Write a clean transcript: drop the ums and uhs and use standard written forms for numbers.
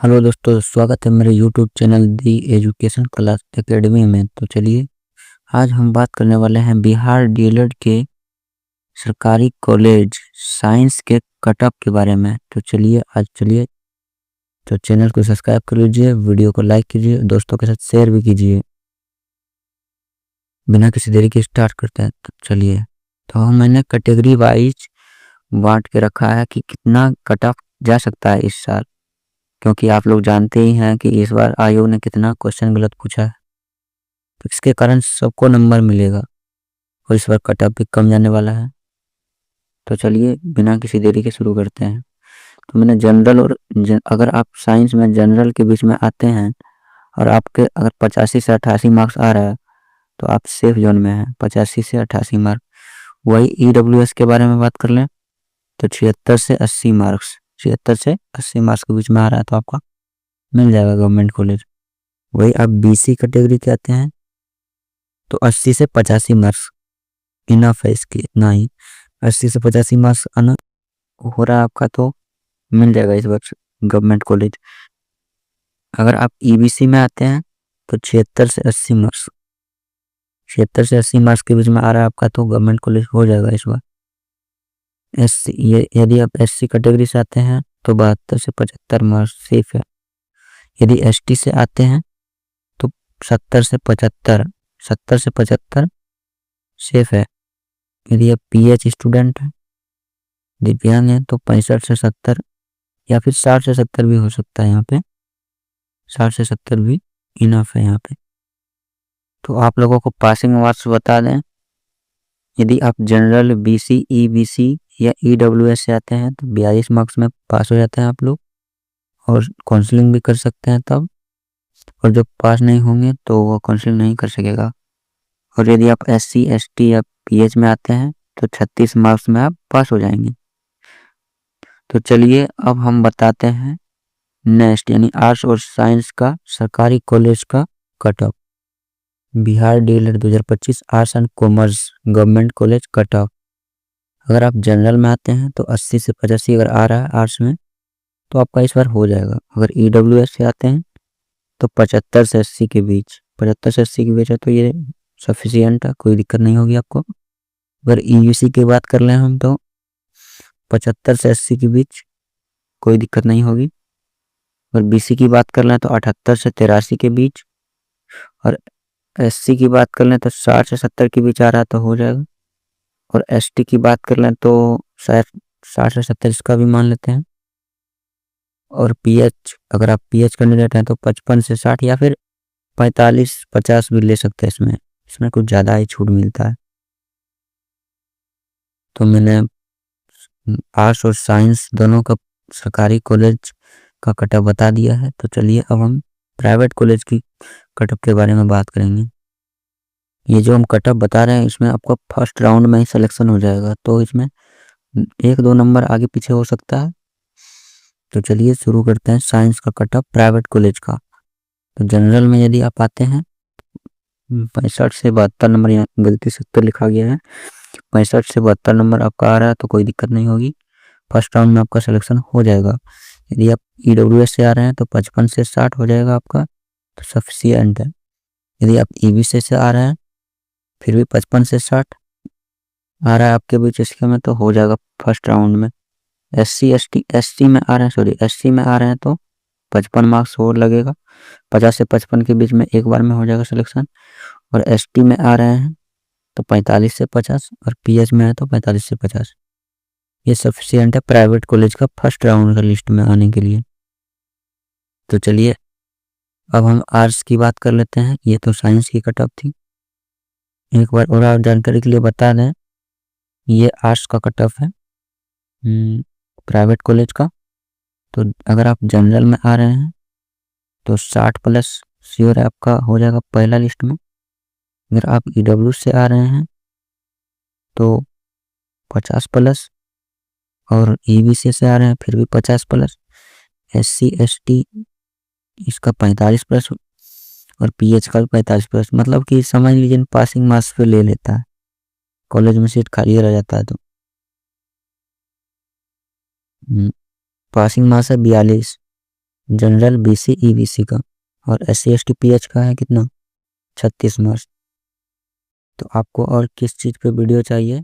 Hello दोस्तों, स्वागत है मेरे यूट्यूब चैनल दी एजुकेशन क्लास एकेडमी में। तो चलिए आज हम बात करने वाले हैं बिहार डीएलएड के सरकारी कॉलेज साइंस के कट ऑफ के बारे में। तो चलिए तो चैनल को सब्सक्राइब कर लीजिए, वीडियो को लाइक कीजिए, दोस्तों के साथ शेयर भी कीजिए। बिना किसी देरी के स्टार्ट करते हैं। तो चलिए, तो मैंने कैटेगरी वाइज बांट के रखा है कि कितना कट ऑफ जा सकता है इस साल, क्योंकि आप लोग जानते ही हैं कि इस बार आयोग ने कितना क्वेश्चन गलत पूछा है। तो इसके कारण सबको नंबर मिलेगा और इस बार कट ऑफ भी कम जाने वाला है। तो चलिए बिना किसी देरी के शुरू करते हैं। तो मैंने जनरल और अगर आप साइंस में जनरल के बीच में आते हैं और आपके अगर 85 से 88 मार्क्स आ रहा है तो आप सेफ जोन में हैं। 85 से 88 मार्क। वही ईडब्ल्यूएस के बारे में बात कर लें तो 76 से 80 मार्क्स, 76 से 80 मार्क्स के बीच में आ रहा है तो आपका मिल जाएगा गवर्नमेंट कॉलेज। वही आप बीसी कैटेगरी के आते हैं तो 80 से 85 मार्क्स इनफ है, इसकी इतना ही। 80 से 85 मार्क्स आना हो रहा है आपका तो मिल जाएगा इस वर्ष गवर्नमेंट कॉलेज। अगर आप ईबीसी में आते हैं तो 76 से 80 मार्क्स, 76 से 80 मार्क्स के बीच में आ रहा है आपका तो गवर्नमेंट कॉलेज हो जाएगा इस बार। यदि आप एससी कैटेगरी से आते हैं तो 72 से 75 मार्क्स सेफ है। यदि एसटी से आते हैं तो 70 से 75 सेफ है। यदि आप पीएच स्टूडेंट हैं, दिव्यांग हैं तो 65 से 70 या फिर 60 से 70 भी हो सकता है। यहाँ पे 60 से 70 भी इनफ है यहाँ पे। तो आप लोगों को पासिंग मार्क्स बता दें, यदि आप जनरल बीसी ईबीसी या ईडब्ल्यूएस से आते हैं तो 42 मार्क्स में पास हो जाते हैं आप लोग और काउंसलिंग भी कर सकते हैं तब। और जो पास नहीं होंगे तो वो काउंसलिंग नहीं कर सकेगा। और यदि आप एससी एसटी या पीएच में आते हैं तो 36 मार्क्स में आप पास हो जाएंगे। तो चलिए अब हम बताते हैं नेक्स्ट यानी आर्ट्स और साइंस का सरकारी कॉलेज का cut off. Bihar DElEd 2025 arts and commerce government college cut off. अगर आप जनरल में आते हैं तो 80 से 85 अगर आ रहा है आर्ट्स में तो आपका इस बार हो जाएगा। अगर ईडब्ल्यूएस से आते हैं तो 75 से 80 के बीच, 75 से 80 के बीच है तो ये सफिशियंट है, कोई दिक्कत नहीं होगी आपको। अगर ईयूसी की बात कर लें हम तो 75 से 80 के बीच कोई दिक्कत नहीं होगी। अगर बीसी की बात कर लें तो 78 से 83 के बीच, और एससी की बात कर लें तो 60 से 70 के बीच आ रहा है तो हो जाएगा। और एसटी की बात कर लें तो शायद 60 से 70 इसका भी मान लेते हैं। और पीएच अगर आप पीएच कैंडिडेट हैं तो 55 से 60 या फिर 45-50 भी ले सकते हैं। इसमें कुछ ज़्यादा ही छूट मिलता है। तो मैंने आर्ट्स और साइंस दोनों का सरकारी कॉलेज का कट ऑफ बता दिया है। तो चलिए अब हम प्राइवेट कॉलेज की कट ऑफ के बारे में बात करेंगे। ये जो हम कट ऑफ बता रहे हैं इसमें आपका फर्स्ट राउंड में ही सिलेक्शन हो जाएगा, तो इसमें 1-2 नंबर आगे पीछे हो सकता है। तो चलिए शुरू करते हैं साइंस का कट ऑफ प्राइवेट कॉलेज का। तो जनरल में यदि आप आते हैं 65 से 72 नंबर, यहाँ गलती से 70 लिखा गया है, 65 से 72 नंबर आपका आ रहा है तो कोई दिक्कत नहीं होगी, फर्स्ट राउंड में आपका सिलेक्शन हो जाएगा। यदि आप ईडब्ल्यूएस से आ रहे हैं तो 55 से 60 हो जाएगा आपका, तो सफिशियंट है। यदि आप ईबीसी से आ रहे हैं फिर भी 55 से 60 आ रहा है आपके बीच, इसके में तो हो जाएगा फर्स्ट राउंड में। एससी में आ रहे हैं तो 55 मार्क्स और लगेगा, 50 से 55 के बीच में एक बार में हो जाएगा सिलेक्शन। और एसटी में आ रहे हैं तो 45 से 50, और पीएच में है तो 45 से 50। ये सफिशियंट है प्राइवेट कॉलेज का फर्स्ट राउंड का लिस्ट में आने के लिए। तो चलिए अब हम आर्ट्स की बात कर लेते हैं। ये तो साइंस की कट ऑफ थी। एक बार और आप जानकारी के लिए बता दें, ये आर्ट्स का कट ऑफ है प्राइवेट कॉलेज का। तो अगर आप जनरल में आ रहे हैं तो 60 प्लस श्योर है आपका हो जाएगा पहला लिस्ट में। अगर आप ईडब्ल्यू से आ रहे हैं तो 50 प्लस, और ईबीसी से आ रहे हैं फिर भी 50 प्लस, एससी एसटी इसका 45 प्लस, और पीएच का भी 45 प्लस। मतलब कि समझ लीजिए पासिंग मार्क्स पे ले लेता है, कॉलेज में सीट खाली रह जाता है तो पासिंग मार्क्स है 42, जनरल BC EBC का, और SC ST PH का है कितना 36 मार्क्स। तो आपको और किस चीज़ पे वीडियो चाहिए